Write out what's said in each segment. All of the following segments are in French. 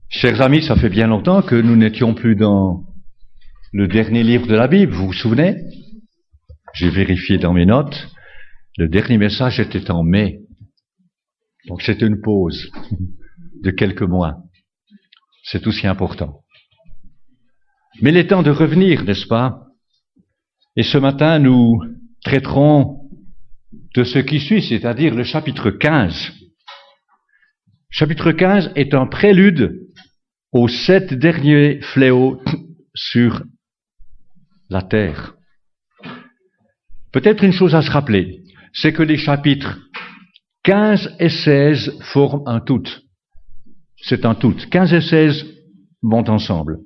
Chers amis, ça fait bien longtemps que nous n'étions plus dans le dernier livre de la Bible, vous vous souvenez? J'ai vérifié dans mes notes, le dernier message était en mai. Donc c'était une pause de quelques mois. C'est aussi important. Mais il est temps de revenir, n'est-ce pas? Et ce matin, nous traiterons de ce qui suit, c'est-à-dire le chapitre 15. Chapitre 15 est un prélude aux 7 derniers fléaux sur la terre. Peut-être une chose à se rappeler, c'est que les chapitres 15 et 16 forment un tout. C'est un tout. 15 et 16 vont ensemble,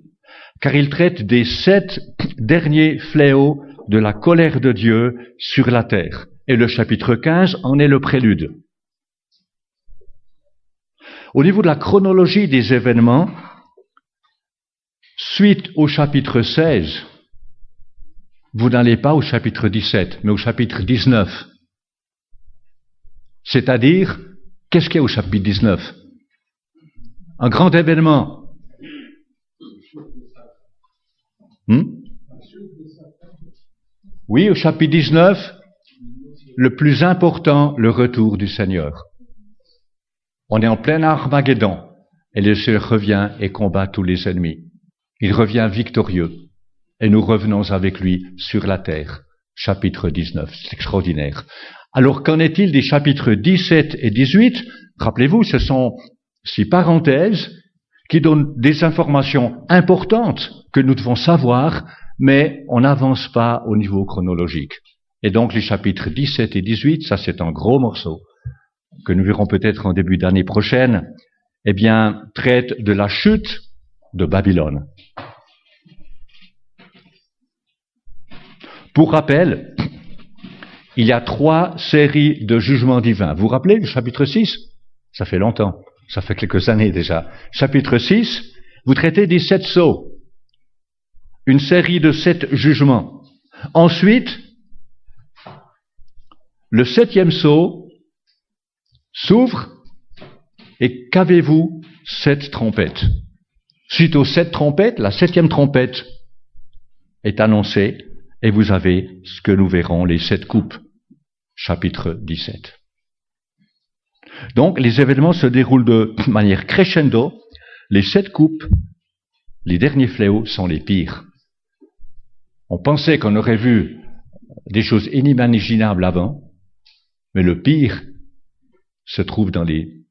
car ils traitent des 7 derniers fléaux de la colère de Dieu sur la terre. Et le chapitre 15 en est le prélude. Au niveau de la chronologie des événements, suite au chapitre 16, vous n'allez pas au chapitre 17, mais au chapitre 19. C'est-à-dire, qu'est-ce qu'il y a au chapitre 19? Un grand événement. Oui, au chapitre 19, le plus important, le retour du Seigneur. On est en plein Armageddon, et le Seigneur revient et combat tous les ennemis. Il revient victorieux, et nous revenons avec lui sur la terre. Chapitre 19, c'est extraordinaire. Alors, qu'en est-il des chapitres 17 et 18? Rappelez-vous, ce sont 6 parenthèses qui donnent des informations importantes que nous devons savoir, mais on n'avance pas au niveau chronologique. Et donc, les chapitres 17 et 18, ça c'est un gros morceau, que nous verrons peut-être en début d'année prochaine, eh bien, traite de la chute de Babylone. Pour rappel, il y a 3 séries de jugements divins. Vous vous rappelez le chapitre 6? Ça fait longtemps, ça fait quelques années déjà. Chapitre 6, vous traitez des 7 sceaux. Une série de 7 jugements. Ensuite, le 7e sceau s'ouvre et qu'avez-vous? 7 trompettes. Suite aux 7 trompettes, la 7e trompette est annoncée et vous avez ce que nous verrons, les 7 coupes. Chapitre 17. Donc, les événements se déroulent de manière crescendo. Les 7 coupes, les derniers fléaux sont les pires. On pensait qu'on aurait vu des choses inimaginables avant, mais le pire se trouve dans les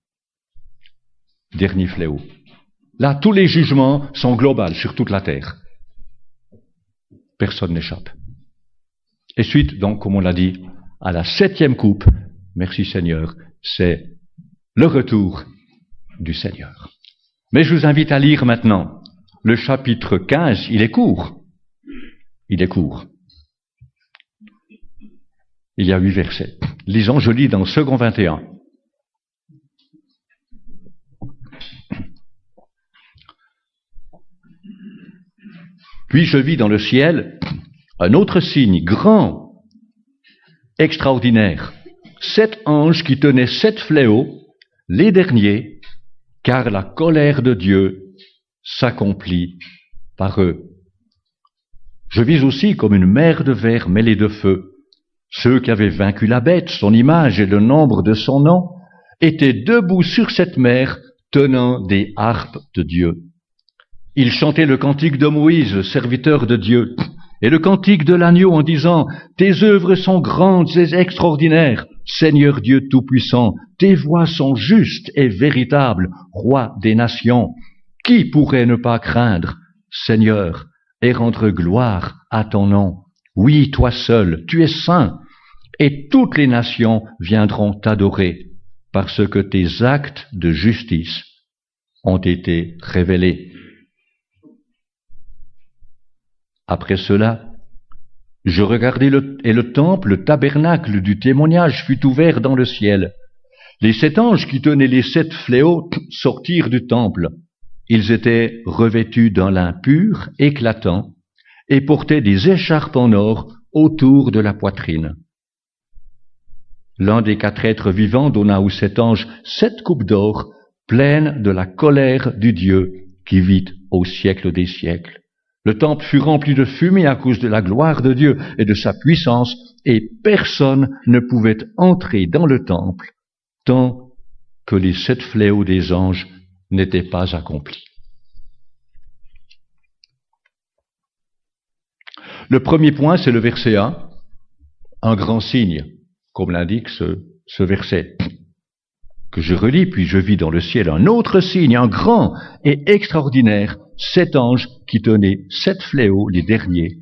derniers fléaux. Là, tous les jugements sont globaux sur toute la terre. Personne n'échappe. Et suite, donc, comme on l'a dit, à la 7e coupe, merci Seigneur, c'est le retour du Seigneur. Mais je vous invite à lire maintenant le chapitre 15, il est court. Il est court. Il y a 8 versets. Lisons, je lis dans Second 21. Puis je vis dans le ciel un autre signe grand, extraordinaire. 7 anges qui tenaient 7 fléaux, les derniers, car la colère de Dieu s'accomplit par eux. Je vis aussi comme une mer de verre mêlée de feu. Ceux qui avaient vaincu la bête, son image et le nombre de son nom, étaient debout sur cette mer, tenant des harpes de Dieu. Ils chantaient le cantique de Moïse, serviteur de Dieu, et le cantique de l'agneau en disant « Tes œuvres sont grandes et extraordinaires, Seigneur Dieu Tout-Puissant, tes voies sont justes et véritables, Roi des nations. Qui pourrait ne pas craindre, Seigneur, et rendre gloire à ton nom? Oui, toi seul, tu es saint, et toutes les nations viendront t'adorer, parce que tes actes de justice ont été révélés. » Après cela, je regardai et le temple, le tabernacle du témoignage fut ouvert dans le ciel. Les 7 anges qui tenaient les 7 fléaux sortirent du temple. Ils étaient revêtus d'un lin pur, éclatant, et portaient des écharpes en or autour de la poitrine. L'un des 4 êtres vivants donna aux 7 anges 7 coupes d'or pleine de la colère du Dieu qui vit au siècle des siècles. Le temple fut rempli de fumée à cause de la gloire de Dieu et de sa puissance, et personne ne pouvait entrer dans le temple tant que les 7 fléaux des anges n'étaient pas accomplis. Le premier point, c'est le verset 1, un grand signe, comme l'indique ce verset, que je relis, puis je vis dans le ciel un autre signe, un grand et extraordinaire, 7 anges qui tenaient 7 fléaux, les derniers,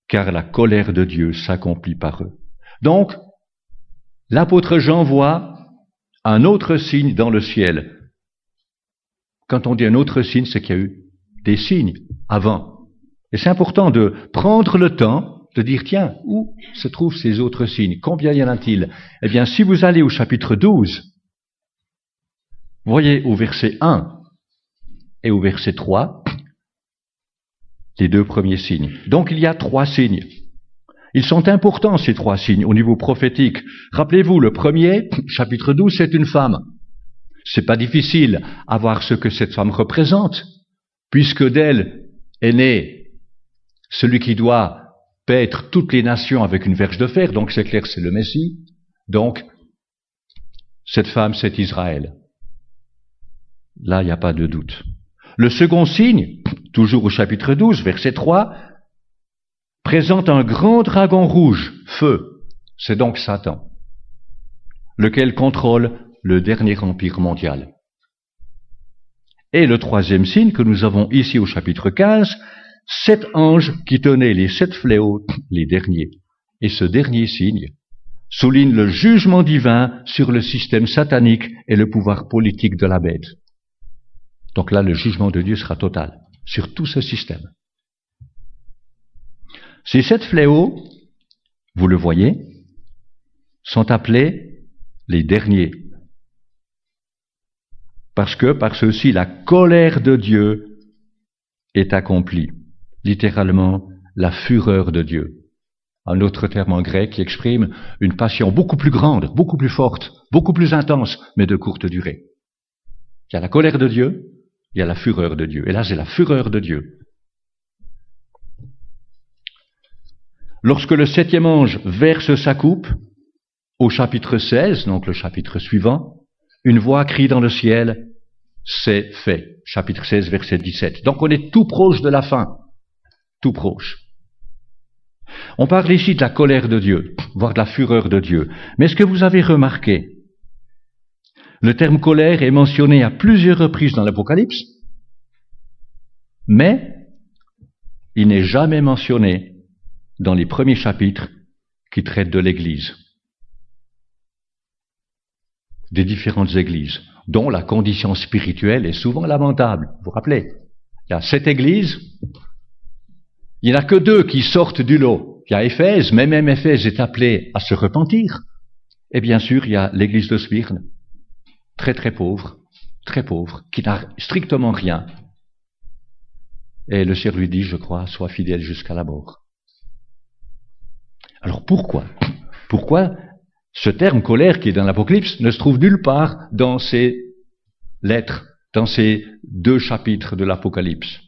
car la colère de Dieu s'accomplit par eux. Donc, l'apôtre Jean voit un autre signe dans le ciel. Quand on dit un autre signe, c'est qu'il y a eu des signes avant. Et c'est important de prendre le temps de dire, tiens, où se trouvent ces autres signes? Combien y en a-t-il? Eh bien, si vous allez au chapitre 12, voyez au verset 1 et au verset 3, les 2 premiers signes. Donc il y a 3 signes. Ils sont importants, ces 3 signes, au niveau prophétique. Rappelez-vous, le premier, chapitre 12, c'est une femme. C'est pas difficile à voir ce que cette femme représente, puisque d'elle est né celui qui doit paître toutes les nations avec une verge de fer, donc c'est clair, c'est le Messie. Donc, cette femme, c'est Israël. Là, il n'y a pas de doute. Le second signe, toujours au chapitre 12, verset 3, présente un grand dragon rouge, feu. C'est donc Satan, lequel contrôle le dernier empire mondial. Et le troisième signe que nous avons ici au chapitre 15, 7 anges qui tenaient les 7 fléaux, les derniers. Et ce dernier signe souligne le jugement divin sur le système satanique et le pouvoir politique de la bête. Donc là, le jugement de Dieu sera total sur tout ce système. Ces 7 fléaux, vous le voyez, sont appelés les derniers. Parce que par ceux-ci, la colère de Dieu est accomplie. Littéralement, la fureur de Dieu. Un autre terme en grec qui exprime une passion beaucoup plus grande, beaucoup plus forte, beaucoup plus intense, mais de courte durée. Il y a la colère de Dieu, il y a la fureur de Dieu. Et là, c'est la fureur de Dieu. Lorsque le 7e ange verse sa coupe, au chapitre 16, donc le chapitre suivant, une voix crie dans le ciel, c'est fait. Chapitre 16, verset 17. Donc on est tout proche de la fin. Tout proche. On parle ici de la colère de Dieu, voire de la fureur de Dieu. Mais est-ce que vous avez remarqué, le terme colère est mentionné à plusieurs reprises dans l'Apocalypse, mais il n'est jamais mentionné dans les premiers chapitres qui traitent de l'Église, des différentes églises, dont la condition spirituelle est souvent lamentable. Vous vous rappelez, il y a 7 églises, il n'y en a que 2 qui sortent du lot. Il y a Éphèse, mais même Éphèse est appelée à se repentir. Et bien sûr, il y a l'église de Smyrne, très pauvre, qui n'a strictement rien. Et le Seigneur lui dit, je crois, sois fidèle jusqu'à la mort. Alors pourquoi ce terme colère qui est dans l'Apocalypse ne se trouve nulle part dans ces lettres, dans ces 2 chapitres de l'Apocalypse?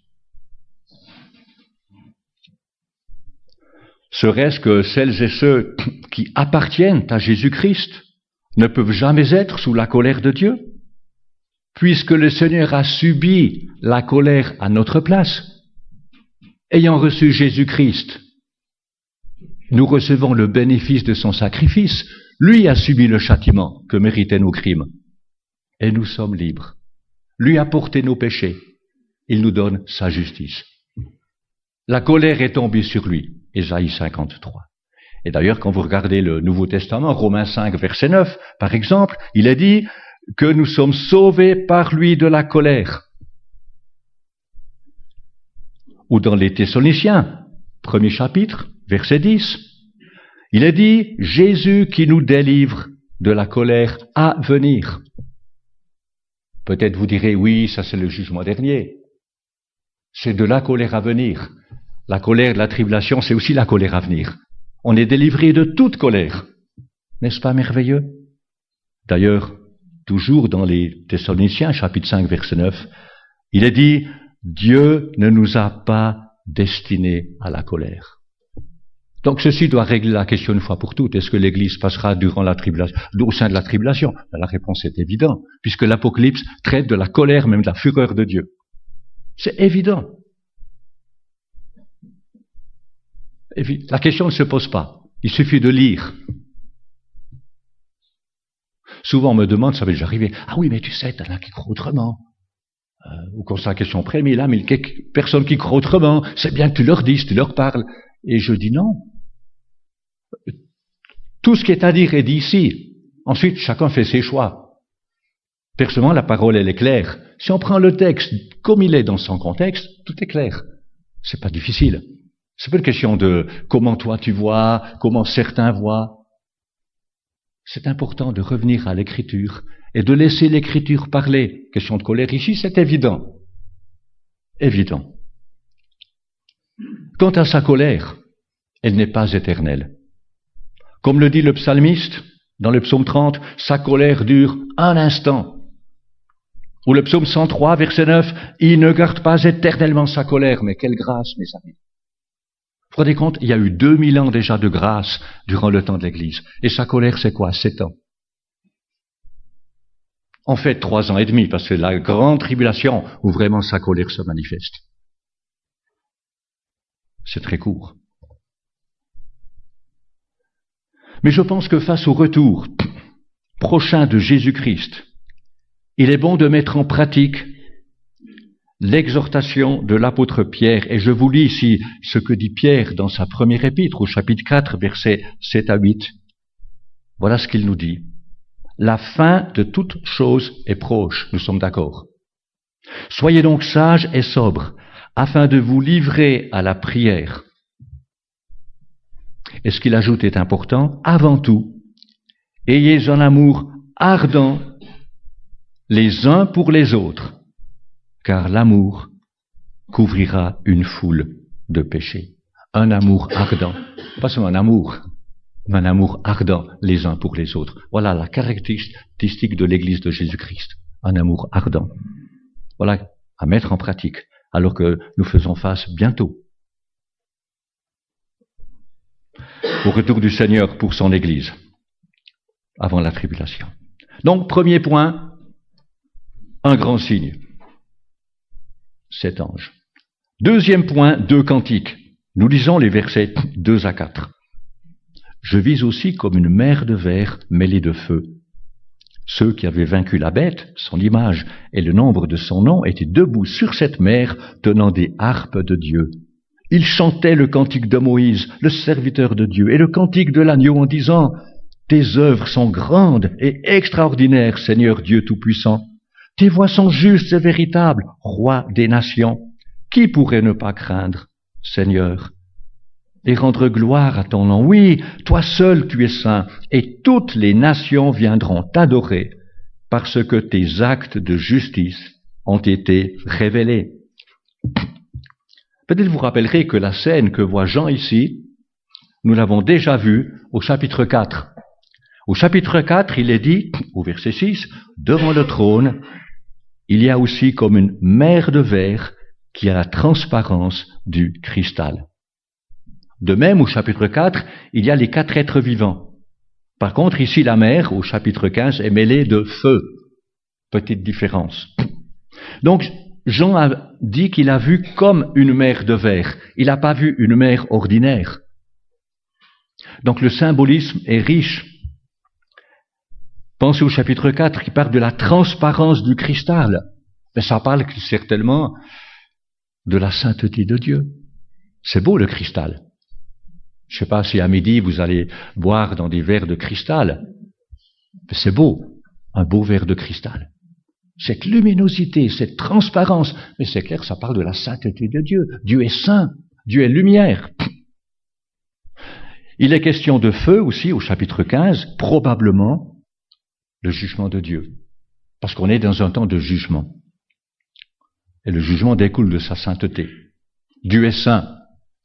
Serait-ce que celles et ceux qui appartiennent à Jésus-Christ ne peuvent jamais être sous la colère de Dieu, puisque le Seigneur a subi la colère à notre place? Ayant reçu Jésus-Christ, nous recevons le bénéfice de son sacrifice. Lui a subi le châtiment que méritaient nos crimes, et nous sommes libres. Lui a porté nos péchés, il nous donne sa justice. La colère est tombée sur lui. Ésaïe 53. Et d'ailleurs, quand vous regardez le Nouveau Testament, Romains 5, verset 9, par exemple, il est dit que nous sommes sauvés par lui de la colère. Ou dans les Thessaloniciens, 1er chapitre, verset 10, il est dit Jésus qui nous délivre de la colère à venir. Peut-être vous direz, oui, ça c'est le jugement dernier. C'est de la colère à venir. La colère de la tribulation, c'est aussi la colère à venir. On est délivré de toute colère. N'est-ce pas merveilleux? D'ailleurs, toujours dans les Thessaloniciens, chapitre 5, verset 9, il est dit, Dieu ne nous a pas destinés à la colère. Donc ceci doit régler la question une fois pour toutes. Est-ce que l'Église passera durant la tribulation, au sein de la tribulation? La réponse est évidente, puisque l'Apocalypse traite de la colère, même de la fureur de Dieu. C'est évident. La question ne se pose pas. Il suffit de lire. Souvent on me demande, ça m'est déjà arrivé, ah oui, mais tu sais, t'en as qui croient autrement. Ou quand c'est la question près, mais là, mais quelques personnes qui croient autrement, c'est bien que tu leur dises, tu leur parles. Et je dis non. Tout ce qui est à dire est dit ici. Ensuite, chacun fait ses choix. Personnellement, la parole, elle est claire. Si on prend le texte comme il est dans son contexte, tout est clair. C'est pas difficile. C'est pas une question de comment toi tu vois, comment certains voient. C'est important de revenir à l'écriture et de laisser l'écriture parler. Question de colère ici, c'est évident. Évident. Quant à sa colère, elle n'est pas éternelle. Comme le dit le psalmiste dans le psaume 30, sa colère dure un instant. Ou le psaume 103, verset 9, il ne garde pas éternellement sa colère, mais quelle grâce, mes amis. Vous vous rendez compte, il y a eu 2000 ans déjà de grâce durant le temps de l'Église. Et sa colère, c'est quoi? 7 ans. En fait, 3 ans et demi, parce que c'est la grande tribulation où vraiment sa colère se manifeste. C'est très court. Mais je pense que face au retour prochain de Jésus-Christ, il est bon de mettre en pratique l'exhortation de l'apôtre Pierre. Et je vous lis ici ce que dit Pierre dans sa première épître, au chapitre 4, versets 7 à 8. Voilà ce qu'il nous dit. La fin de toute chose est proche, nous sommes d'accord. Soyez donc sages et sobres, afin de vous livrer à la prière. Et ce qu'il ajoute est important. Avant tout, ayez un amour ardent les uns pour les autres, car l'amour couvrira une foule de péchés. Un amour ardent, pas seulement un amour, mais un amour ardent les uns pour les autres. Voilà la caractéristique de l'Église de Jésus-Christ, un amour ardent. Voilà à mettre en pratique, alors que nous faisons face bientôt au retour du Seigneur pour son Église, avant la tribulation. Donc, premier point, un grand signe, 7 anges. Deuxième point, 2 cantiques. Nous lisons les versets 2 à 4. Je vis aussi comme une mer de verre mêlée de feu. Ceux qui avaient vaincu la bête, son image et le nombre de son nom étaient debout sur cette mer, tenant des harpes de Dieu. Ils chantaient le cantique de Moïse, le serviteur de Dieu, et le cantique de l'agneau en disant « Tes œuvres sont grandes et extraordinaires, Seigneur Dieu Tout-Puissant. Tes voies sont justes et véritables, Roi des nations. Qui pourrait ne pas craindre, Seigneur, et rendre gloire à ton nom? Oui, toi seul tu es saint, et toutes les nations viendront t'adorer, parce que tes actes de justice ont été révélés. » Peut-être vous rappellerez que la scène que voit Jean ici, nous l'avons déjà vue au chapitre 4. Au chapitre 4, il est dit, au verset 6, « Devant le trône, il y a aussi comme une mer de verre qui a la transparence du cristal. » De même, au chapitre 4, il y a les 4 êtres vivants. Par contre, ici, la mer, au chapitre 15, est mêlée de feu. Petite différence. Donc, Jean a dit qu'il a vu comme une mer de verre. Il n'a pas vu une mer ordinaire. Donc, le symbolisme est riche. Pensez au chapitre 4 qui parle de la transparence du cristal. Mais ça parle certainement de la sainteté de Dieu. C'est beau le cristal. Je ne sais pas si à midi vous allez boire dans des verres de cristal. Mais c'est beau, un beau verre de cristal. Cette luminosité, cette transparence, mais c'est clair, ça parle de la sainteté de Dieu. Dieu est saint, Dieu est lumière. Il est question de feu aussi au chapitre 15, probablement le jugement de Dieu. Parce qu'on est dans un temps de jugement. Et le jugement découle de sa sainteté. Dieu est saint.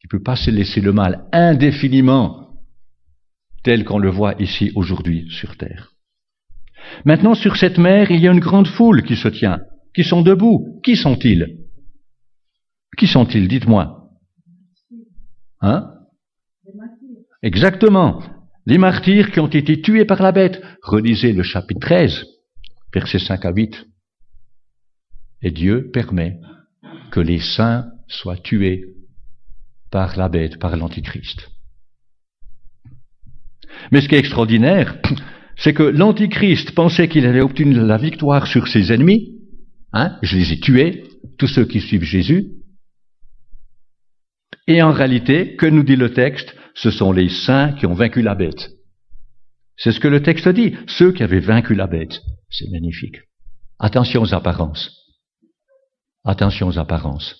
Il ne peut pas se laisser le mal indéfiniment, tel qu'on le voit ici aujourd'hui sur terre. Maintenant, sur cette mer, il y a une grande foule qui se tient, qui sont debout. Qui sont-ils? Qui sont-ils? Dites-moi. Hein? Exactement. Les martyrs qui ont été tués par la bête. Relisez le chapitre 13, versets 5 à 8. Et Dieu permet que les saints soient tués par la bête, par l'Antichrist. Mais ce qui est extraordinaire, c'est que l'Antichrist pensait qu'il allait obtenir la victoire sur ses ennemis. Je les ai tués, tous ceux qui suivent Jésus. Et en réalité, que nous dit le texte? Ce sont les saints qui ont vaincu la bête. C'est ce que le texte dit, ceux qui avaient vaincu la bête. C'est magnifique. Attention aux apparences. Attention aux apparences.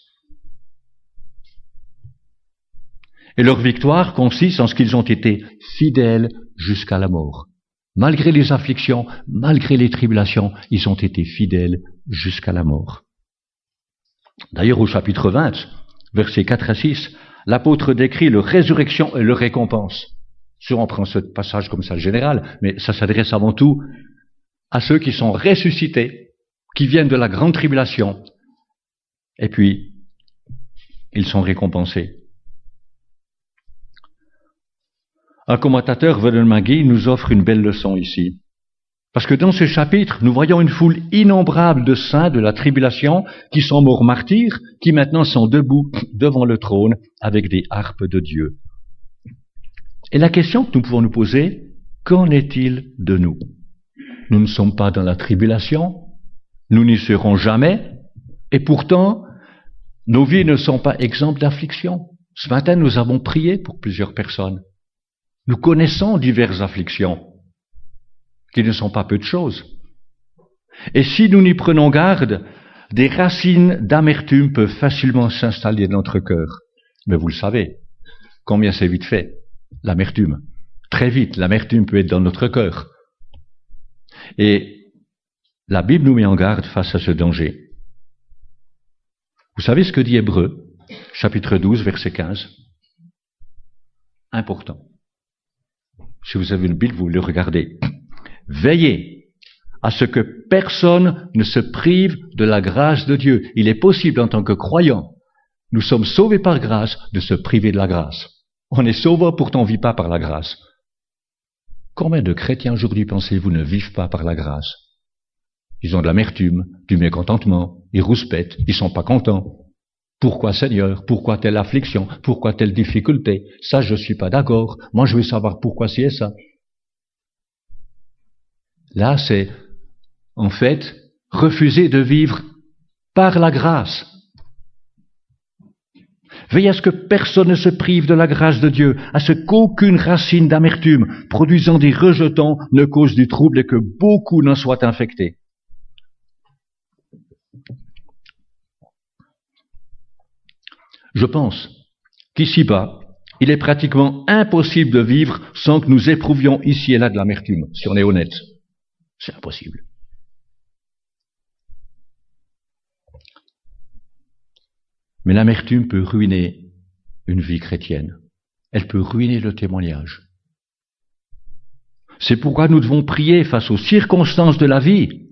Et leur victoire consiste en ce qu'ils ont été fidèles jusqu'à la mort. Malgré les afflictions, malgré les tribulations, ils ont été fidèles jusqu'à la mort. D'ailleurs, au chapitre 20, versets 4 à 6, l'apôtre décrit leur résurrection et leur récompense. Si on prend ce passage comme ça général, mais ça s'adresse avant tout à ceux qui sont ressuscités, qui viennent de la grande tribulation, et puis ils sont récompensés. Un commentateur, Vernon McGee, nous offre une belle leçon ici. Parce que dans ce chapitre, nous voyons une foule innombrable de saints de la tribulation qui sont morts martyrs, qui maintenant sont debout devant le trône avec des harpes de Dieu. Et la question que nous pouvons nous poser, qu'en est-il de nous? Nous ne sommes pas dans la tribulation, nous n'y serons jamais, et pourtant, nos vies ne sont pas exemptes d'affliction. Ce matin, nous avons prié pour plusieurs personnes. Nous connaissons diverses afflictions, qui ne sont pas peu de choses. Et si nous n'y prenons garde, des racines d'amertume peuvent facilement s'installer dans notre cœur. Mais vous le savez, combien c'est vite fait, l'amertume. Très vite, l'amertume peut être dans notre cœur. Et la Bible nous met en garde face à ce danger. Vous savez ce que dit Hébreux, chapitre 12, verset 15? Important. Si vous avez une Bible, vous le regardez. Veillez à ce que personne ne se prive de la grâce de Dieu. Il est possible en tant que croyants, nous sommes sauvés par grâce, de se priver de la grâce. On est sauvés, pourtant on ne vit pas par la grâce. Combien de chrétiens aujourd'hui, pensez-vous, ne vivent pas par la grâce? Ils ont de l'amertume, du mécontentement, ils rouspètent, ils ne sont pas contents. Pourquoi Seigneur? Pourquoi telle affliction? Pourquoi telle difficulté? Ça, je ne suis pas d'accord. Moi, je veux savoir pourquoi c'est et ça. Là, c'est, en fait, refuser de vivre par la grâce. Veillez à ce que personne ne se prive de la grâce de Dieu, à ce qu'aucune racine d'amertume produisant des rejetons ne cause du trouble et que beaucoup n'en soient infectés. Je pense qu'ici-bas, il est pratiquement impossible de vivre sans que nous éprouvions ici et là de l'amertume, si on est honnête. C'est impossible. Mais l'amertume peut ruiner une vie chrétienne. Elle peut ruiner le témoignage. C'est pourquoi nous devons prier face aux circonstances de la vie,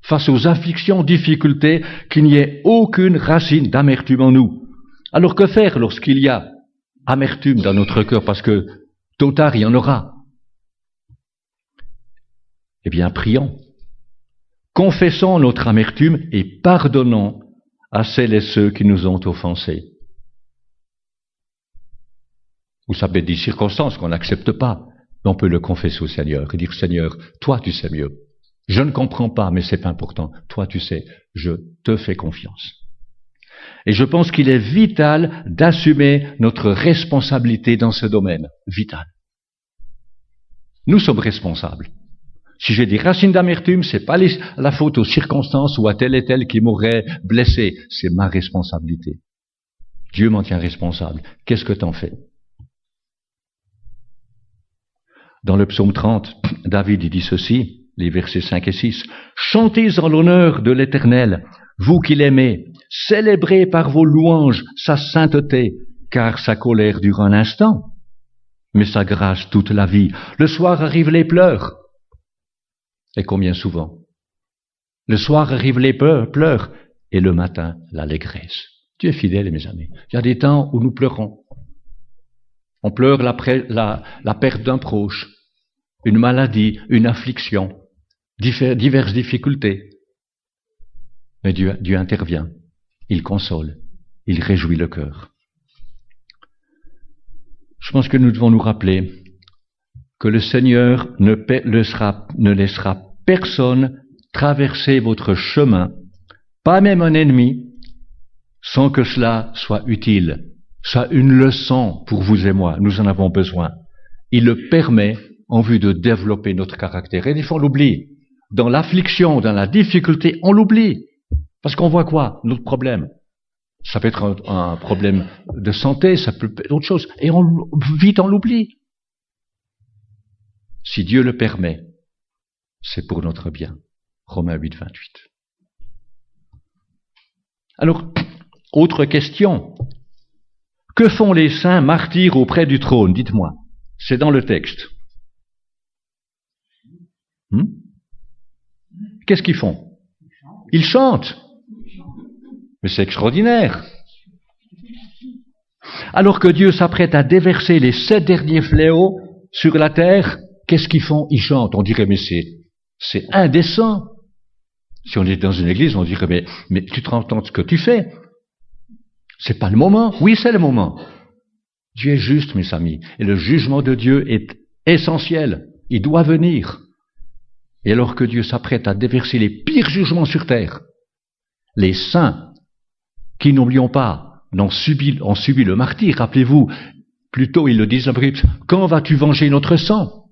face aux afflictions, difficultés, qu'il n'y ait aucune racine d'amertume en nous. Alors que faire lorsqu'il y a amertume dans notre cœur, parce que tôt ou tard il y en aura? Eh bien, prions. Confessons notre amertume et pardonnons à celles et ceux qui nous ont offensés. Ou ça peut être des circonstances qu'on n'accepte pas, mais on peut le confesser au Seigneur et dire, Seigneur, toi tu sais mieux. Je ne comprends pas, mais c'est pas important. Toi tu sais, je te fais confiance. Et je pense qu'il est vital d'assumer notre responsabilité dans ce domaine. Vital. Nous sommes responsables. Si j'ai des racines d'amertume, c'est pas la faute aux circonstances ou à tel et tel qui m'aurait blessé. C'est ma responsabilité. Dieu m'en tient responsable. Qu'est-ce que t'en fais? Dans le psaume 30, David dit ceci, les versets 5 et 6. Chantez en l'honneur de l'Éternel, vous qui l'aimez, célébrez par vos louanges sa sainteté, car sa colère dure un instant, mais sa grâce toute la vie. Le soir arrivent les pleurs, Et combien souvent? Le soir arrivent les pleurs et le matin, l'allégresse. Dieu est fidèle, mes amis. Il y a des temps où nous pleurons. On pleure la perte d'un proche, une maladie, une affliction, diverses difficultés. Mais Dieu intervient, il console, il réjouit le cœur. Je pense que nous devons nous rappeler que le Seigneur ne laissera personne traverser votre chemin, pas même un ennemi, sans que cela soit utile, soit une leçon pour vous et moi. Nous en avons besoin. Il le permet en vue de développer notre caractère. Et des fois, on l'oublie. Dans l'affliction, dans la difficulté, on l'oublie. Parce qu'on voit quoi? Notre problème. Ça peut être un problème de santé, ça peut être autre chose. Et vite on l'oublie. Si Dieu le permet, c'est pour notre bien. Romains 8, 28. Alors, autre question. Que font les saints martyrs auprès du trône? Dites-moi. C'est dans le texte. Qu'est-ce qu'ils font? Ils chantent. Mais c'est extraordinaire. Alors que Dieu s'apprête à déverser les 7 derniers fléaux sur la terre, qu'est-ce qu'ils font? Ils chantent. On dirait, mais c'est indécent. Si on est dans une église, on dirait, mais tu te rends compte de ce que tu fais? C'est pas le moment. Oui, c'est le moment. Dieu est juste, mes amis. Et le jugement de Dieu est essentiel. Il doit venir. Et alors que Dieu s'apprête à déverser les pires jugements sur terre, les saints, qui, n'oublions pas, ont subi le martyre, rappelez-vous, plutôt ils le disent dans l'Apocalypse, quand vas-tu venger notre sang?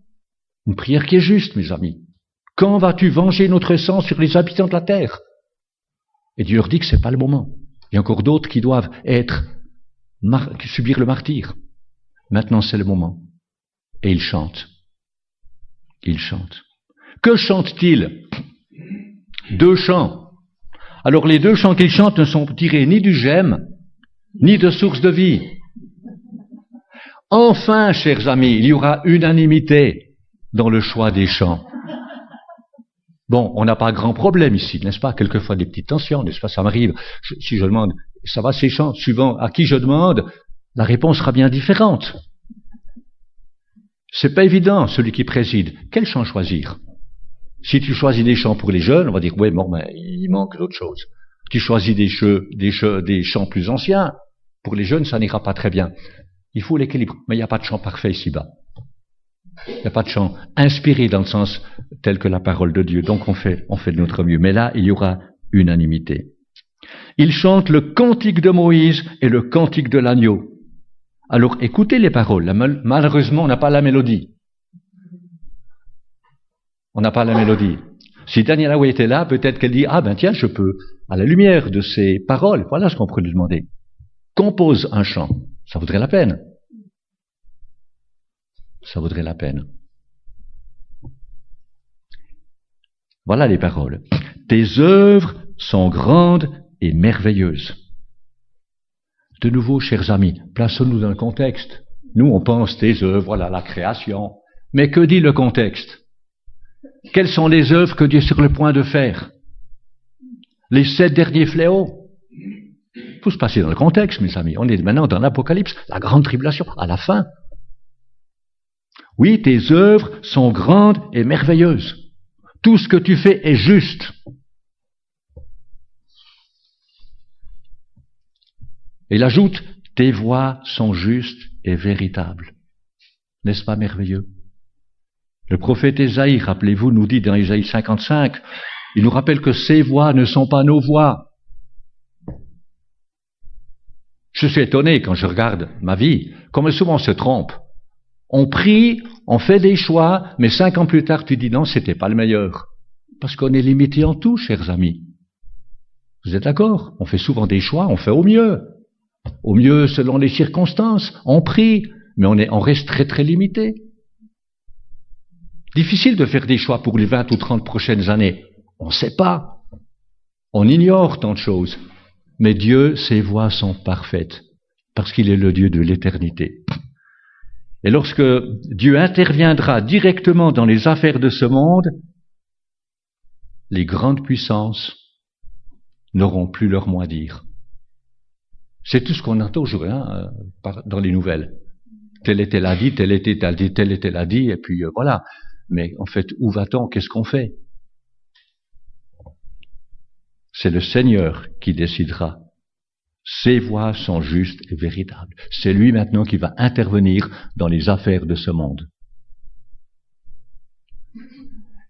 Une prière qui est juste, mes amis. Quand vas-tu venger notre sang sur les habitants de la terre? Et Dieu leur dit que c'est pas le moment. Il y a encore d'autres qui doivent subir le martyre. Maintenant, c'est le moment. Et ils chantent. Ils chantent. Que chantent-ils? 2 chants. Alors les 2 chants qu'ils chantent ne sont tirés ni du gemme, ni de source de vie. Enfin, chers amis, il y aura unanimité dans le choix des chants. Bon, on n'a pas grand problème ici, n'est-ce pas? Quelquefois des petites tensions, n'est-ce pas? Ça m'arrive. Si je demande, ça va ces chants, suivant à qui je demande, la réponse sera bien différente. C'est pas évident, celui qui préside. Quel chant choisir? Si tu choisis des chants pour les jeunes, on va dire, ouais, bon, mais il manque d'autres choses. Tu choisis des chants plus anciens. Pour les jeunes, ça n'ira pas très bien. Il faut l'équilibre. Mais il n'y a pas de chant parfait ici-bas. Il n'y a pas de chant inspiré dans le sens tel que la parole de Dieu. Donc on fait de notre mieux. Mais là, il y aura unanimité. Ils chantent le cantique de Moïse et le cantique de l'agneau. Alors écoutez les paroles. Malheureusement, on n'a pas la mélodie. On n'a pas la mélodie. Si Daniela Way était là, peut-être qu'elle dit, ah ben tiens, je peux, à la lumière de ces paroles, voilà ce qu'on pourrait lui demander. Compose un chant. Ça vaudrait la peine. Ça vaudrait la peine. Voilà les paroles. Tes œuvres sont grandes et merveilleuses. De nouveau, chers amis, plaçons-nous dans le contexte. Nous, on pense tes œuvres, voilà la création. Mais que dit le contexte? Quelles sont les œuvres que Dieu est sur le point de faire? Les 7 derniers fléaux. Il faut se passer dans le contexte, mes amis. On est maintenant dans l'Apocalypse, la grande tribulation, à la fin. Oui, tes œuvres sont grandes et merveilleuses. Tout ce que tu fais est juste. Et il ajoute, tes voies sont justes et véritables. N'est-ce pas merveilleux? Le prophète Ésaïe, rappelez-vous, nous dit dans Ésaïe 55, il nous rappelle que ces voies ne sont pas nos voies. Je suis étonné quand je regarde ma vie, comme souvent on se trompe. On prie, on fait des choix, mais 5 ans plus tard, tu dis non, c'était pas le meilleur. Parce qu'on est limité en tout, chers amis. Vous êtes d'accord? On fait souvent des choix, on fait au mieux. Au mieux selon les circonstances. On prie, mais on reste très très limité. Difficile de faire des choix pour les 20 ou 30 prochaines années. On ne sait pas. On ignore tant de choses. Mais Dieu, ses voies sont parfaites, parce qu'il est le Dieu de l'éternité. Et lorsque Dieu interviendra directement dans les affaires de ce monde, les grandes puissances n'auront plus leur mot à dire. C'est tout ce qu'on entend aujourd'hui dans les nouvelles. Tel était l'a dit, tel était l'a dit, tel était l'a dit, et puis voilà. Mais en fait, où va-t-on? Qu'est-ce qu'on fait? C'est le Seigneur qui décidera. Ses voies sont justes et véritables. C'est lui maintenant qui va intervenir dans les affaires de ce monde.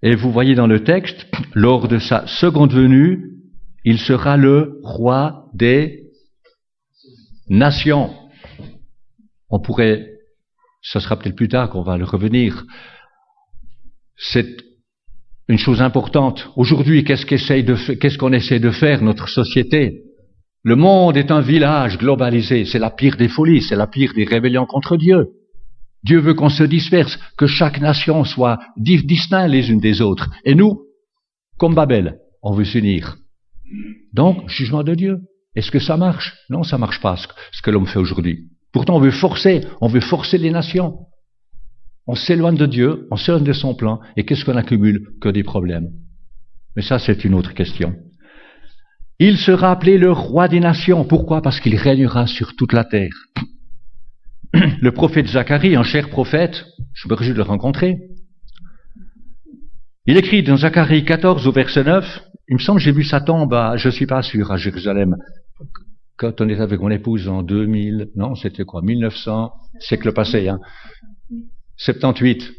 Et vous voyez dans le texte, lors de sa seconde venue, il sera le roi des nations. On pourrait, ça sera peut-être plus tard qu'on va le revenir. C'est une chose importante. Aujourd'hui, qu'est-ce qu'on essaie de faire, notre société? Le monde est un village globalisé. C'est la pire des folies, c'est la pire des rébellions contre Dieu. Dieu veut qu'on se disperse, que chaque nation soit distincte les unes des autres. Et nous, comme Babel, on veut s'unir. Donc, jugement de Dieu. Est-ce que ça marche? Non, ça marche pas, ce que l'homme fait aujourd'hui. Pourtant, on veut forcer les nations. On s'éloigne de Dieu, on s'éloigne de son plan, et qu'est-ce qu'on accumule? Que des problèmes. Mais ça, c'est une autre question. Il sera appelé le roi des nations. Pourquoi? Parce qu'il régnera sur toute la terre. Le prophète Zacharie, un cher prophète, je me réjouis de le rencontrer, il écrit dans Zacharie 14 au verset 9, il me semble que j'ai vu sa tombe je suis pas sûr, à Jérusalem, quand on était avec mon épouse en 2000, non, c'était quoi, 1900, siècle passé, 78.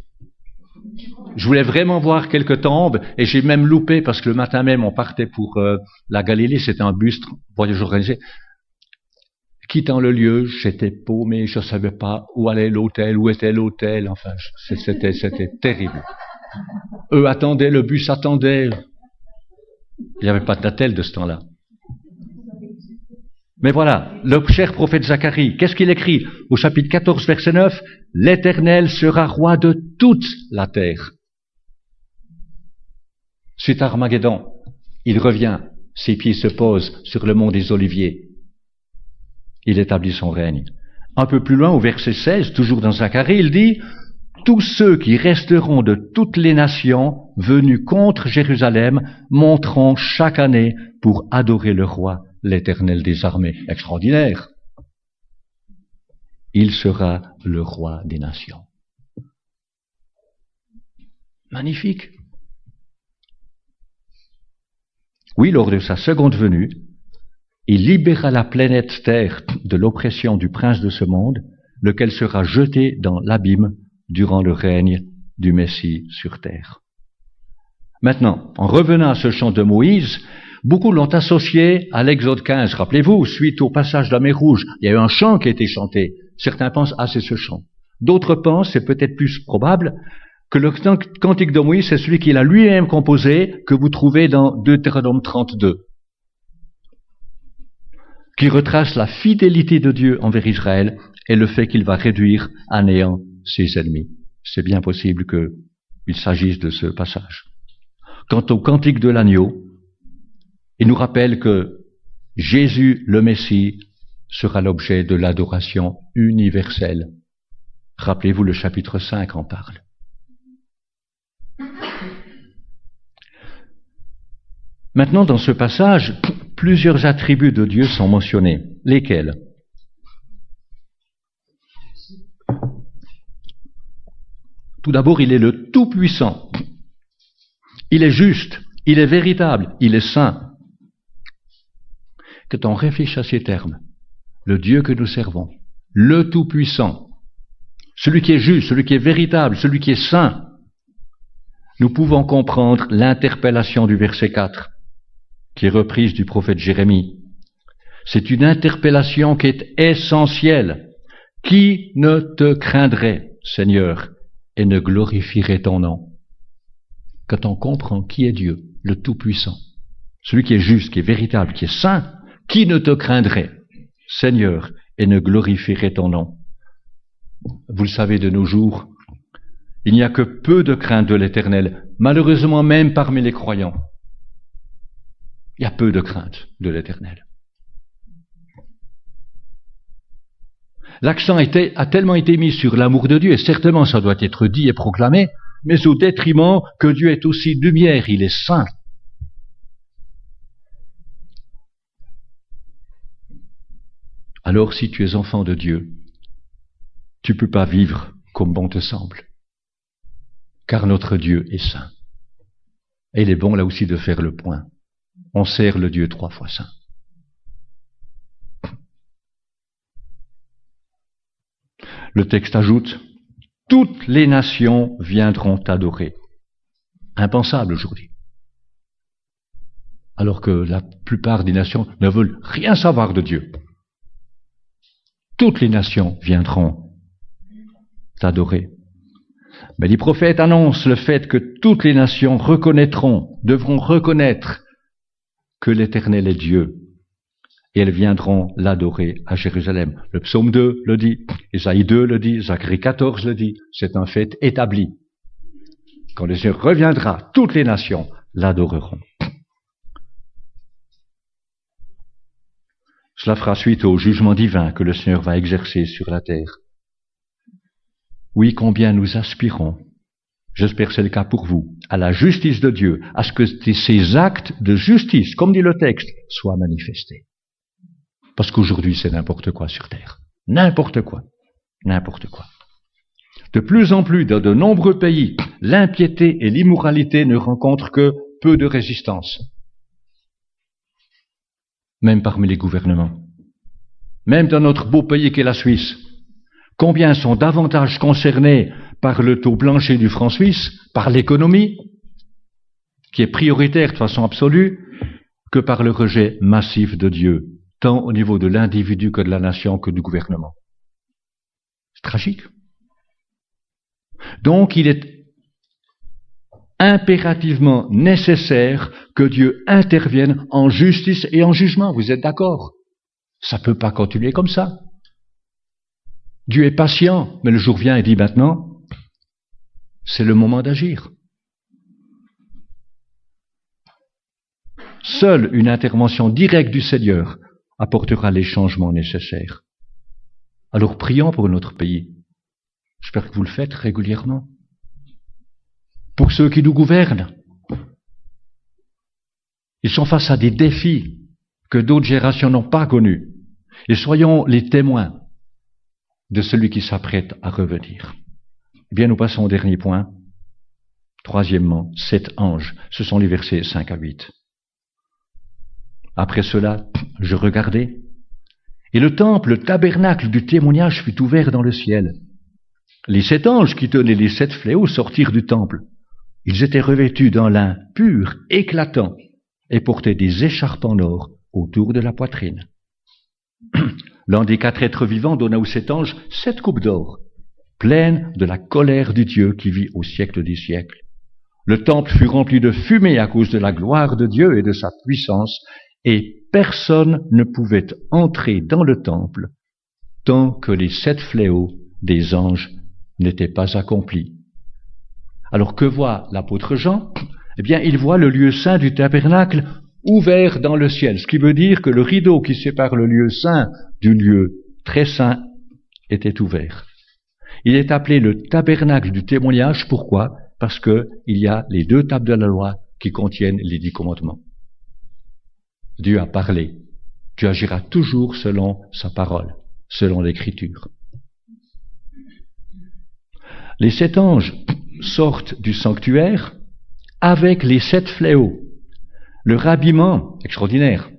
Je voulais vraiment voir quelques tombes, et j'ai même loupé, parce que le matin même, on partait pour la Galilée, c'était un bus, voyage organisé. Quittant le lieu, j'étais paumé, je ne savais pas où allait l'hôtel, où était l'hôtel, enfin, c'était terrible. Eux attendaient, le bus attendait. Il n'y avait pas de Natel de ce temps-là. Mais voilà, le cher prophète Zacharie, qu'est-ce qu'il écrit au chapitre 14, verset 9? L'Éternel sera roi de toute la terre. Suite à Armageddon, il revient, ses pieds se posent sur le mont des Oliviers. Il établit son règne. Un peu plus loin, au verset 16, toujours dans Zacharie, il dit « Tous ceux qui resteront de toutes les nations venus contre Jérusalem monteront chaque année pour adorer le roi, l'Éternel des armées. » Extraordinaire. Il sera le roi des nations. Magnifique. Oui, lors de sa seconde venue, il libérera la planète Terre de l'oppression du prince de ce monde, lequel sera jeté dans l'abîme durant le règne du Messie sur terre. Maintenant, en revenant à ce chant de Moïse, beaucoup l'ont associé à l'Exode 15. Rappelez-vous, suite au passage de la mer Rouge, il y a eu un chant qui a été chanté. Certains pensent, c'est ce chant. D'autres pensent, c'est peut-être plus probable, que le cantique de Moïse, c'est celui qu'il a lui-même composé, que vous trouvez dans Deutéronome 32. Qui retrace la fidélité de Dieu envers Israël et le fait qu'il va réduire à néant ses ennemis. C'est bien possible qu'il s'agisse de ce passage. Quant au cantique de l'agneau, il nous rappelle que Jésus, le Messie, sera l'objet de l'adoration universelle. Rappelez-vous, le chapitre 5 en parle. Maintenant, dans ce passage, plusieurs attributs de Dieu sont mentionnés. Lesquels? Tout d'abord, il est le Tout-Puissant. Il est juste, il est véritable, il est saint. Quand on réfléchit à ces termes, le Dieu que nous servons, le Tout-Puissant, celui qui est juste, celui qui est véritable, celui qui est saint, nous pouvons comprendre l'interpellation du verset 4. Qui est reprise du prophète Jérémie. C'est une interpellation qui est essentielle. Qui ne te craindrait, Seigneur, et ne glorifierait ton nom? Quand on comprend qui est Dieu, le Tout-Puissant, celui qui est juste, qui est véritable, qui est saint, qui ne te craindrait, Seigneur, et ne glorifierait ton nom? Vous le savez, de nos jours, il n'y a que peu de crainte de l'Éternel, malheureusement même parmi les croyants. Il y a peu de crainte de l'Éternel. L'accent a tellement été mis sur l'amour de Dieu, et certainement ça doit être dit et proclamé, mais au détriment que Dieu est aussi lumière, il est saint. alors si tu es enfant de Dieu, tu ne peux pas vivre comme bon te semble. Car notre Dieu est saint. Et il est bon là aussi de faire le point. On sert le Dieu 3 fois saint. Le texte ajoute, toutes les nations viendront t'adorer. Impensable aujourd'hui. Alors que la plupart des nations ne veulent rien savoir de Dieu. Toutes les nations viendront t'adorer. Mais les prophètes annoncent le fait que toutes les nations devront reconnaître que l'Éternel est Dieu. Et elles viendront l'adorer à Jérusalem. Le psaume 2 le dit, Ésaïe 2 le dit, Zacharie 14 le dit, c'est un fait établi. Quand le Seigneur reviendra, toutes les nations l'adoreront. Cela fera suite au jugement divin que le Seigneur va exercer sur la terre. Oui, combien nous aspirons, j'espère que c'est le cas pour vous, à la justice de Dieu, à ce que ces actes de justice, comme dit le texte, soient manifestés. Parce qu'aujourd'hui, c'est n'importe quoi sur terre. N'importe quoi. N'importe quoi. De plus en plus, dans de nombreux pays, l'impiété et l'immoralité ne rencontrent que peu de résistance. Même parmi les gouvernements. Même dans notre beau pays qu'est la Suisse. Combien sont davantage concernés par le taux plancher du franc suisse, par l'économie, qui est prioritaire de façon absolue, que par le rejet massif de Dieu, tant au niveau de l'individu que de la nation que du gouvernement. C'est tragique. Donc il est impérativement nécessaire que Dieu intervienne en justice et en jugement. Vous êtes d'accord? Ça ne peut pas continuer comme ça. Dieu est patient, mais le jour vient et dit maintenant, c'est le moment d'agir. Seule une intervention directe du Seigneur apportera les changements nécessaires. Alors prions pour notre pays. J'espère que vous le faites régulièrement. Pour ceux qui nous gouvernent, ils sont face à des défis que d'autres générations n'ont pas connus. Et soyons les témoins de celui qui s'apprête à revenir. Eh bien, nous passons au dernier point. Troisièmement, 7 anges. Ce sont les versets 5 à 8. Après cela, je regardai, et le temple, le tabernacle du témoignage fut ouvert dans le ciel. Les 7 anges qui tenaient les 7 fléaux sortirent du temple. Ils étaient revêtus d'un lin pur, éclatant, et portaient des écharpes en or autour de la poitrine. L'un des 4 êtres vivants donna aux 7 anges 7 coupes d'or, pleines de la colère du Dieu qui vit au siècle des siècles. Le temple fut rempli de fumée à cause de la gloire de Dieu et de sa puissance, et personne ne pouvait entrer dans le temple tant que les 7 fléaux des anges n'étaient pas accomplis. Alors que voit l'apôtre Jean? Eh bien, il voit le lieu saint du tabernacle ouvert dans le ciel, ce qui veut dire que le rideau qui sépare le lieu saint du lieu très saint était ouvert. Il est appelé le tabernacle du témoignage. Pourquoi? Parce qu'il y a les 2 tables de la loi qui contiennent les 10 commandements. Dieu a parlé. Dieu agira toujours selon sa parole, selon l'Écriture. Les 7 anges sortent du sanctuaire avec les 7 fléaux. Leur habillement, extraordinaire,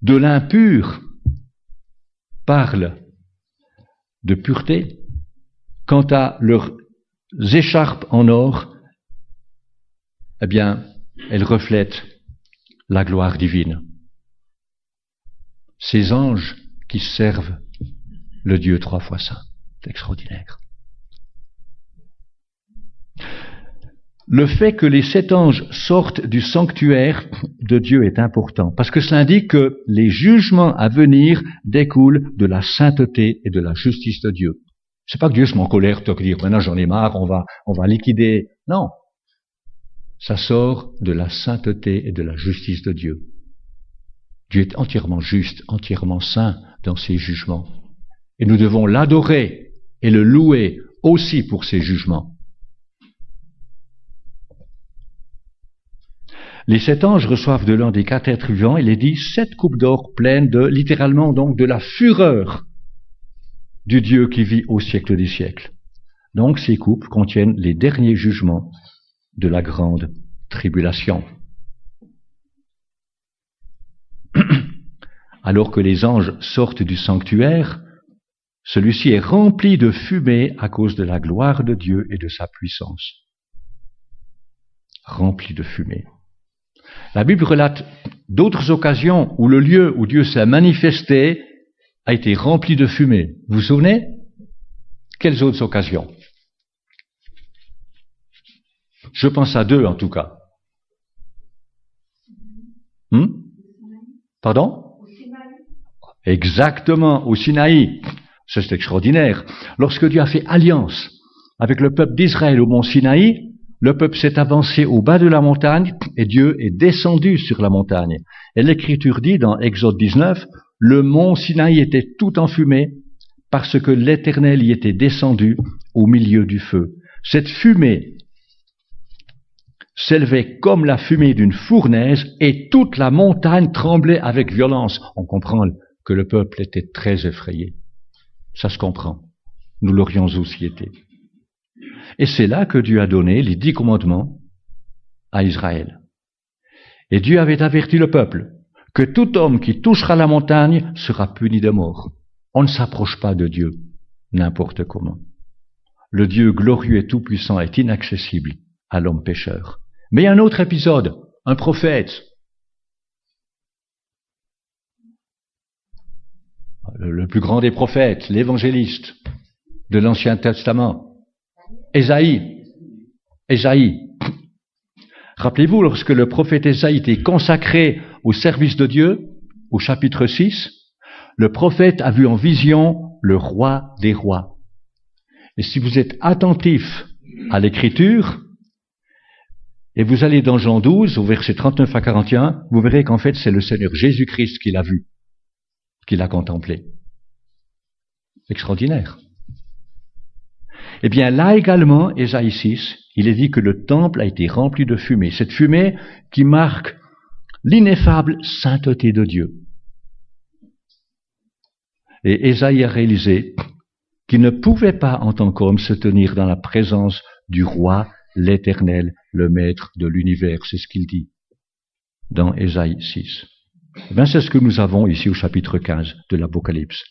de l'impur, parle de pureté. Quant à leurs écharpes en or, eh bien, elles reflètent la gloire divine. Ces anges qui servent le Dieu 3 fois saint. C'est extraordinaire. Le fait que les 7 anges sortent du sanctuaire de Dieu est important, parce que cela indique que les jugements à venir découlent de la sainteté et de la justice de Dieu. C'est pas que Dieu se met en colère, toi qui dire, maintenant j'en ai marre, on va liquider. Non. Ça sort de la sainteté et de la justice de Dieu. Dieu est entièrement juste, entièrement saint dans ses jugements. Et nous devons l'adorer et le louer aussi pour ses jugements. Les 7 anges reçoivent de l'un des 4 êtres vivants, il est dit, 7 coupes d'or pleines de, littéralement donc, de la fureur du Dieu qui vit au siècle des siècles. Donc ces coupes contiennent les derniers jugements de la grande tribulation. Alors que les anges sortent du sanctuaire, celui-ci est rempli de fumée à cause de la gloire de Dieu et de sa puissance. Rempli de fumée. La Bible relate d'autres occasions où le lieu où Dieu s'est manifesté a été rempli de fumée. Vous vous souvenez? Quelles autres occasions? Je pense à 2 en tout cas. Pardon? Exactement, au Sinaï. C'est extraordinaire. Lorsque Dieu a fait alliance avec le peuple d'Israël au mont Sinaï, le peuple s'est avancé au bas de la montagne et Dieu est descendu sur la montagne. Et l'Écriture dit dans Exode 19, le mont Sinaï était tout enfumé parce que l'Éternel y était descendu au milieu du feu. Cette fumée s'élevait comme la fumée d'une fournaise et toute la montagne tremblait avec violence. On comprend que le peuple était très effrayé. Ça se comprend. Nous l'aurions aussi été. Et c'est là que Dieu a donné les 10 commandements à Israël. Et Dieu avait averti le peuple que tout homme qui touchera la montagne sera puni de mort. On ne s'approche pas de Dieu n'importe comment. Le Dieu glorieux et tout-puissant est inaccessible à l'homme pécheur. Mais il y a un autre épisode, un prophète, le plus grand des prophètes, l'évangéliste de l'Ancien Testament, Ésaïe. Rappelez-vous, lorsque le prophète Ésaïe était consacré au service de Dieu, au chapitre 6, le prophète a vu en vision le roi des rois. Et si vous êtes attentif à l'Écriture, et vous allez dans Jean 12, au verset 39 à 41, vous verrez qu'en fait c'est le Seigneur Jésus-Christ qui l'a vu, qui l'a contemplé. Extraordinaire. Eh bien là également, Ésaïe 6, il est dit que le temple a été rempli de fumée. Cette fumée qui marque l'ineffable sainteté de Dieu. Et Ésaïe a réalisé qu'il ne pouvait pas en tant qu'homme se tenir dans la présence du roi, l'Éternel, le Maître de l'univers. C'est ce qu'il dit dans Ésaïe 6. Eh bien, c'est ce que nous avons ici au chapitre 15 de l'Apocalypse.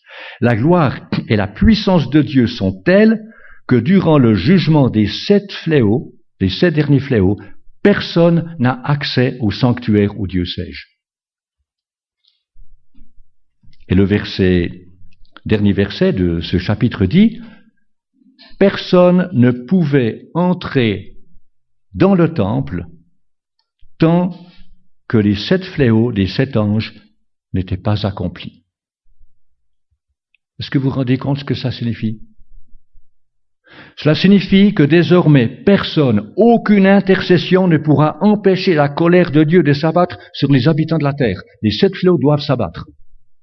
La gloire et la puissance de Dieu sont telles que durant le jugement des 7 fléaux, des 7 derniers fléaux, personne n'a accès au sanctuaire où Dieu siège. Et le dernier verset de ce chapitre dit, personne ne pouvait entrer dans le temple tant que les 7 fléaux des 7 anges n'étaient pas accomplis. Est-ce que vous vous rendez compte ce que ça signifie? Cela signifie que désormais personne, aucune intercession ne pourra empêcher la colère de Dieu de s'abattre sur les habitants de la terre. Les 7 fléaux doivent s'abattre.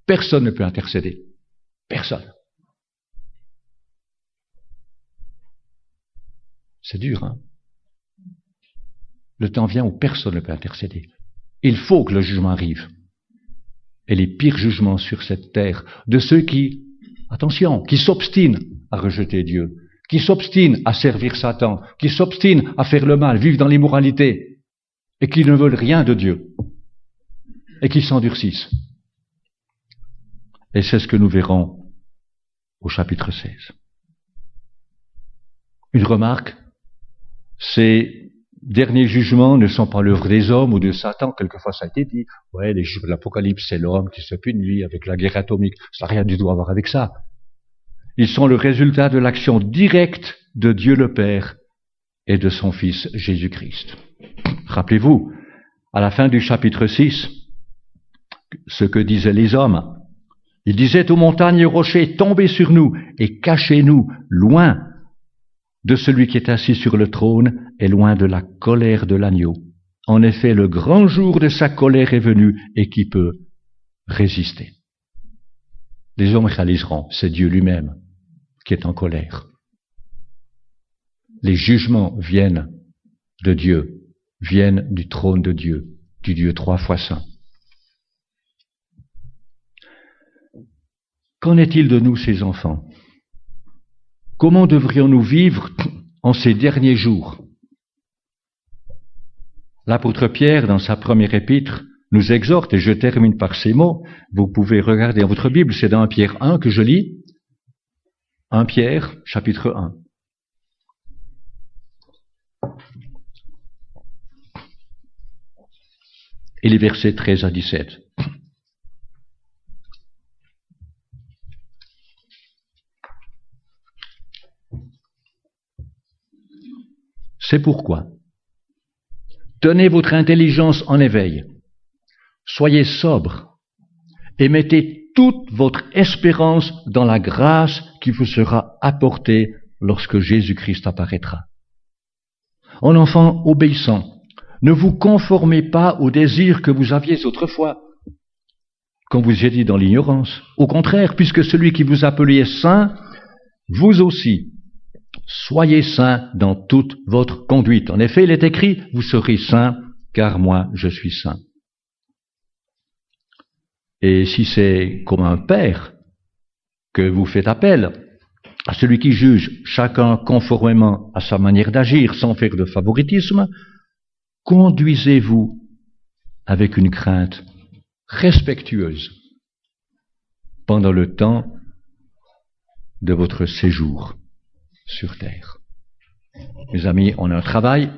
Personne ne peut intercéder. Personne. C'est dur, hein? Le temps vient où personne ne peut intercéder. Il faut que le jugement arrive. Et les pires jugements sur cette terre, de ceux qui, attention, qui s'obstinent à rejeter Dieu, qui s'obstinent à servir Satan, qui s'obstinent à faire le mal, vivre dans l'immoralité, et qui ne veulent rien de Dieu, et qui s'endurcissent. Et c'est ce que nous verrons au chapitre 16. Une remarque, ces derniers jugements ne sont pas l'œuvre des hommes ou de Satan. Quelquefois ça a été dit, ouais, les jugements de l'Apocalypse, c'est l'homme qui se punit avec la guerre atomique. Ça n'a rien du tout à voir avec ça. Ils sont le résultat de l'action directe de Dieu le Père et de son Fils Jésus-Christ. Rappelez-vous, à la fin du chapitre 6, ce que disaient les hommes. Ils disaient aux montagnes et aux rochers, tombez sur nous et cachez-nous loin de celui qui est assis sur le trône et loin de la colère de l'agneau. En effet, le grand jour de sa colère est venu et qui peut résister? Les hommes réaliseront, c'est Dieu lui-même qui est en colère. Les jugements viennent de Dieu, viennent du trône de Dieu. du Dieu 3 fois saint. Qu'en est-il de nous, ces enfants? Comment devrions-nous vivre en ces derniers jours? L'apôtre Pierre, dans sa première épître, nous exhorte, et je termine par ces mots, vous pouvez regarder dans votre Bible, c'est dans 1 Pierre 1 que je lis, 1 Pierre, chapitre 1. Et les versets 13 à 17. C'est pourquoi, tenez votre intelligence en éveil, soyez sobre et mettez toute votre espérance dans la grâce qui vous sera apportée lorsque Jésus-Christ apparaîtra. En enfants obéissants, ne vous conformez pas aux désirs que vous aviez autrefois, quand vous étiez dans l'ignorance. Au contraire, puisque celui qui vous appelait est saint, vous aussi, soyez saints dans toute votre conduite. En effet, il est écrit, vous serez saints, car moi je suis saint. Et si c'est comme un père que vous faites appel à celui qui juge chacun conformément à sa manière d'agir sans faire de favoritisme, conduisez-vous avec une crainte respectueuse pendant le temps de votre séjour sur terre. Mes amis, on a un travail.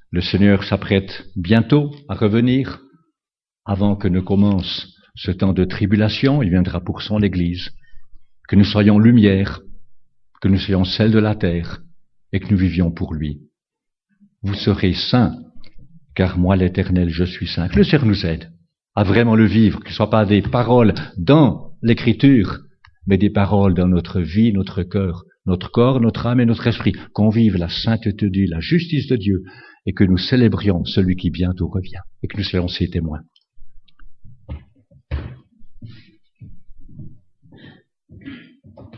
Le Seigneur s'apprête bientôt à revenir. Avant que ne commence ce temps de tribulation, il viendra pour son Église. Que nous soyons lumière, que nous soyons sel de la terre et que nous vivions pour lui. Vous serez saints, car moi l'Éternel, je suis saint. Que le Seigneur nous aide à vraiment le vivre, que ce ne soit pas des paroles dans l'Écriture, mais des paroles dans notre vie, notre cœur, notre corps, notre âme et notre esprit, qu'on vive la sainteté de Dieu, la justice de Dieu, et que nous célébrions celui qui bientôt revient, et que nous soyons ses témoins.